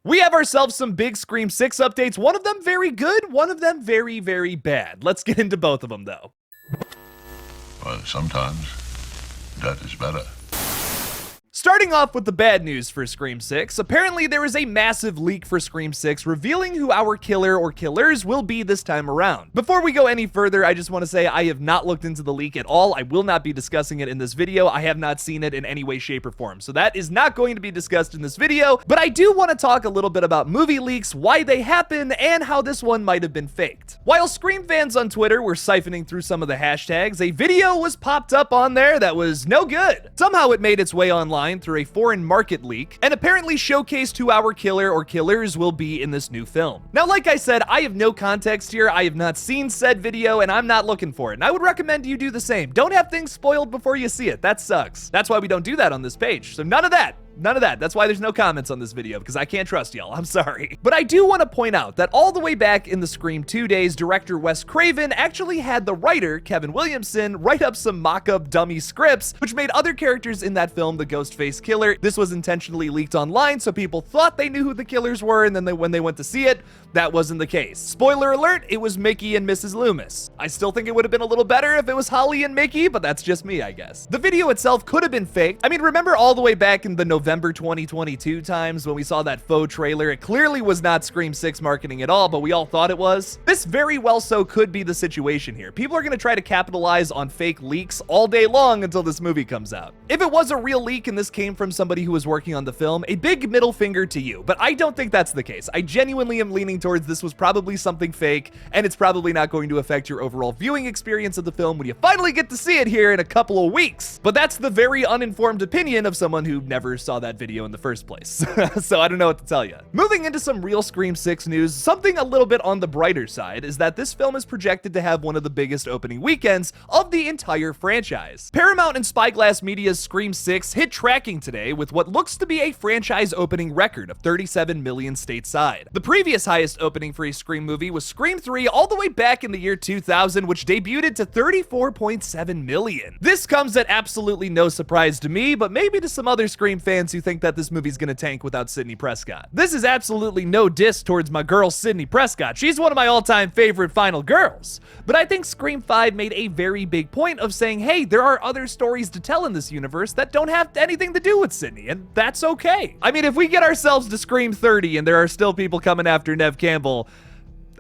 We have ourselves some big Scream 6 updates, one of them very good, one of them very, very bad. Let's get into both of them though. Well, sometimes that is better. Starting off with the bad news for Scream 6, apparently there is a massive leak for Scream 6 revealing who our killer or killers will be this time around. Before we go any further, I just want to say I have not looked into the leak at all. I will not be discussing it in this video. I have not seen it in any way, shape, or form. So that is not going to be discussed in this video, but I do want to talk a little bit about movie leaks, why they happen, and how this one might have been faked. While Scream fans on Twitter were siphoning through some of the hashtags, a video was popped up on there that was no good. Somehow it made its way online through a foreign market leak and apparently showcased who our killer or killers will be in this new film. Now, like I said, I have no context here. I have not seen said video and I'm not looking for it. And I would recommend you do the same. Don't have things spoiled before you see it. That sucks. That's why we don't do that on this page. So none of that. None of that. That's why there's no comments on this video, because I can't trust y'all. I'm sorry. But I do want to point out that all the way back in the Scream 2 days, director Wes Craven actually had the writer, Kevin Williamson, write up some mock-up dummy scripts, which made other characters in that film the Ghostface killer. This was intentionally leaked online, so people thought they knew who the killers were, and then when they went to see it, that wasn't the case. Spoiler alert, it was Mickey and Mrs. Loomis. I still think it would have been a little better if it was Holly and Mickey, but that's just me, I guess. The video itself could have been faked. I mean, remember all the way back in the November 2022 times when we saw that faux trailer? It clearly was not Scream 6 marketing at all, but we all thought it was. This very well so could be the situation here. People are going to try to capitalize on fake leaks all day long until this movie comes out. If it was a real leak and this came from somebody who was working on the film, a big middle finger to you, but I don't think that's the case. I genuinely am leaning towards this was probably something fake, and it's probably not going to affect your overall viewing experience of the film when you finally get to see it here in a couple of weeks. But that's the very uninformed opinion of someone who never saw that video in the first place. So I don't know what to tell you. Moving into some real Scream 6 news, something a little bit on the brighter side is that this film is projected to have one of the biggest opening weekends of the entire franchise. Paramount and Spyglass Media's Scream 6 hit tracking today with what looks to be a franchise opening record of 37 million stateside. The previous highest opening for a Scream movie was Scream 3 all the way back in the year 2000, which debuted to 34.7 million. This comes at absolutely no surprise to me, but maybe to some other Scream fans who think that this movie's gonna tank without Sidney Prescott. This is absolutely no diss towards my girl Sidney Prescott. She's one of my all-time favorite final girls. But I think Scream 5 made a very big point of saying, hey, there are other stories to tell in this universe that don't have anything to do with Sidney, and that's okay. I mean, if we get ourselves to Scream 30 and there are still people coming after Neve Campbell,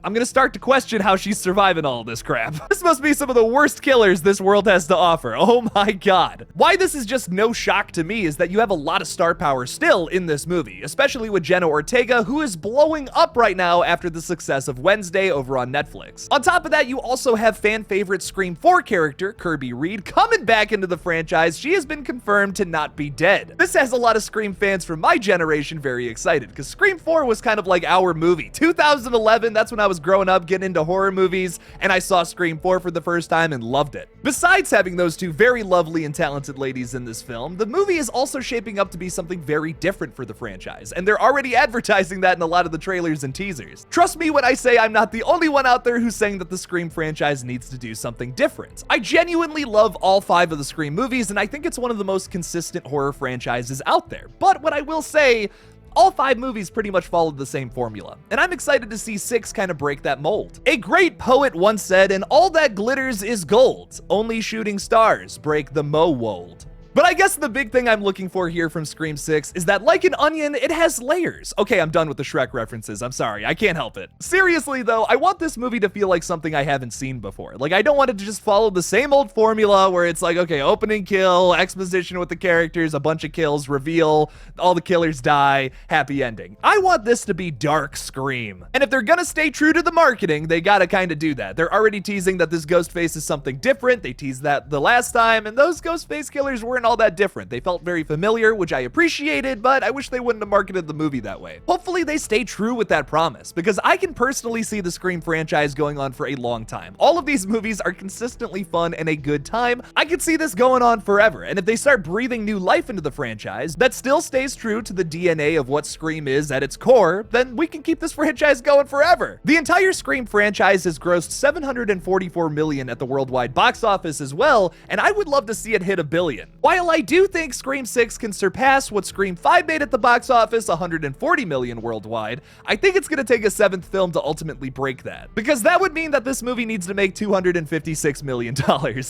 I'm gonna start to question how she's surviving all this crap. This must be some of the worst killers this world has to offer. Oh my god. Why this is just no shock to me is that you have a lot of star power still in this movie, especially with Jenna Ortega, who is blowing up right now after the success of Wednesday over on Netflix. On top of that, you also have fan favorite Scream 4 character, Kirby Reed, coming back into the franchise. She has been confirmed to not be dead. This has a lot of Scream fans from my generation very excited, because Scream 4 was kind of like our movie. 2011, that's when I was growing up getting into horror movies, and I saw Scream 4 for the first time and loved it. Besides having those two very lovely and talented ladies in this film, the movie is also shaping up to be something very different for the franchise, and they're already advertising that in a lot of the trailers and teasers. Trust me when I say I'm not the only one out there who's saying that the Scream franchise needs to do something different. I genuinely love all 5 of the Scream movies, and I think it's one of the most consistent horror franchises out there. But what I will say, all 5 movies pretty much followed the same formula, and I'm excited to see 6 kind of break that mold. A great poet once said, "And all that glitters is gold. Only shooting stars break the mold." But I guess the big thing I'm looking for here from Scream 6 is that, like an onion, it has layers. Okay, I'm done with the Shrek references. I'm sorry, I can't help it. Seriously though, I want this movie to feel like something I haven't seen before. Like, I don't want it to just follow the same old formula where it's like, okay, opening kill, exposition with the characters, a bunch of kills, reveal, all the killers die, happy ending. I want this to be dark Scream. And if they're gonna stay true to the marketing, they gotta kind of do that. They're already teasing that this Ghostface is something different. They teased that the last time, and those Ghostface killers weren't all that different. They felt very familiar, which I appreciated, but I wish they wouldn't have marketed the movie that way. Hopefully they stay true with that promise, because I can personally see the Scream franchise going on for a long time. All of these movies are consistently fun and a good time. I could see this going on forever, and if they start breathing new life into the franchise that still stays true to the DNA of what Scream is at its core, then we can keep this franchise going forever. The entire Scream franchise has grossed $744 million at the worldwide box office as well, and I would love to see it hit $1 billion. While while I do think Scream 6 can surpass what Scream 5 made at the box office, 140 million worldwide, I think it's gonna take a 7th film to ultimately break that. Because that would mean that this movie needs to make $256 million,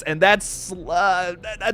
and that's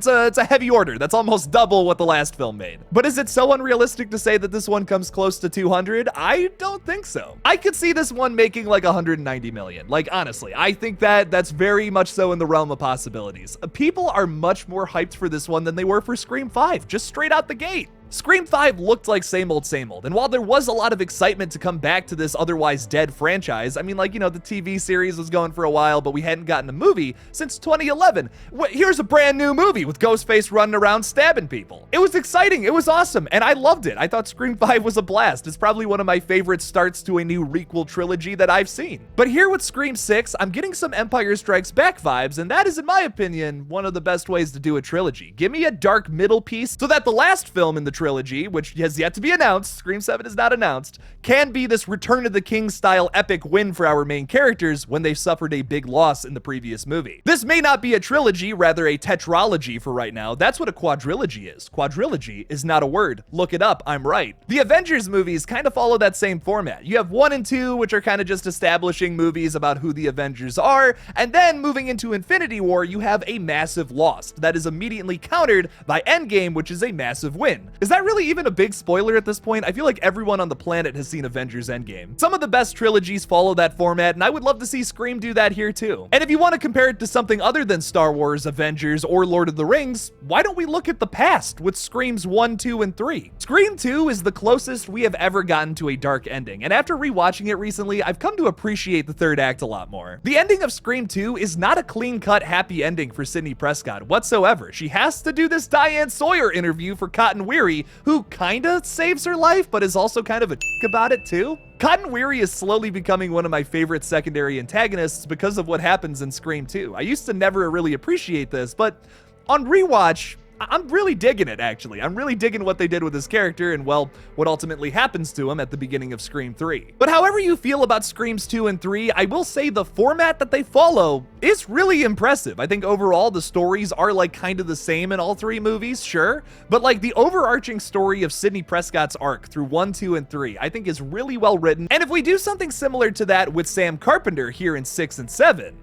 a heavy order. That's almost double what the last film made. But is it so unrealistic to say that this one comes close to 200? I don't think so. I could see this one making like 190 million. Like, honestly, I think that's very much so in the realm of possibilities. People are much more hyped for this one than they were for Scream 5, just straight out the gate. Scream 5 looked like same old, and while there was a lot of excitement to come back to this otherwise dead franchise, I mean, like, you know, the TV series was going for a while, but we hadn't gotten a movie since 2011. Here's a brand new movie with Ghostface running around stabbing people. It was exciting, it was awesome, and I loved it. I thought Scream 5 was a blast. It's probably one of my favorite starts to a new requel trilogy that I've seen. But here with Scream 6, I'm getting some Empire Strikes Back vibes, and that is, in my opinion, one of the best ways to do a trilogy. Give me a dark middle piece so that the last film in the trilogy, which has yet to be announced, Scream 7 is not announced, can be this Return of the King style epic win for our main characters when they've suffered a big loss in the previous movie. This may not be a trilogy, rather a tetralogy for right now. That's what a quadrilogy is. Quadrilogy is not a word. Look it up, I'm right. The Avengers movies kind of follow that same format. You have 1 and 2, which are kind of just establishing movies about who the Avengers are, and then moving into Infinity War, you have a massive loss that is immediately countered by Endgame, which is a massive win. Is that really even a big spoiler at this point? I feel like everyone on the planet has seen Avengers Endgame. Some of the best trilogies follow that format, and I would love to see Scream do that here too. And if you want to compare it to something other than Star Wars, Avengers, or Lord of the Rings, why don't we look at the past with Screams 1, 2, and 3? Scream 2 is the closest we have ever gotten to a dark ending, and after rewatching it recently, I've come to appreciate the third act a lot more. The ending of Scream 2 is not a clean-cut happy ending for Sidney Prescott whatsoever. She has to do this Diane Sawyer interview for Cotton Weary, who kinda saves her life, but is also kind of a about it too. Cotton Weary is slowly becoming one of my favorite secondary antagonists because of what happens in Scream 2. I used to never really appreciate this, but on rewatch, I'm really digging it, actually. I'm really digging what they did with his character and, well, what ultimately happens to him at the beginning of Scream 3. But however you feel about Screams 2 and 3, I will say the format that they follow is really impressive. I think overall the stories are like kind of the same in all 3 movies, sure, but like the overarching story of Sidney Prescott's arc through 1, 2, and 3, I think is really well written. And if we do something similar to that with Sam Carpenter here in 6 and 7,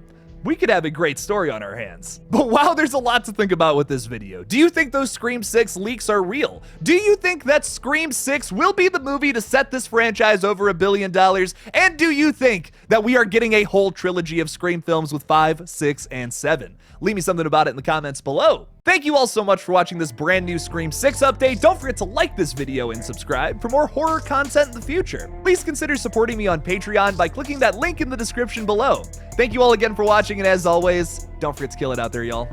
we could have a great story on our hands. But wow, there's a lot to think about with this video. Do you think those Scream 6 leaks are real? Do you think that Scream 6 will be the movie to set this franchise over $1 billion? And do you think that we are getting a whole trilogy of Scream films with 5, 6, and 7? Leave me something about it in the comments below. Thank you all so much for watching this brand new Scream 6 update. Don't forget to like this video and subscribe for more horror content in the future. Please consider supporting me on Patreon by clicking that link in the description below. Thank you all again for watching, and as always, don't forget to kill it out there, y'all.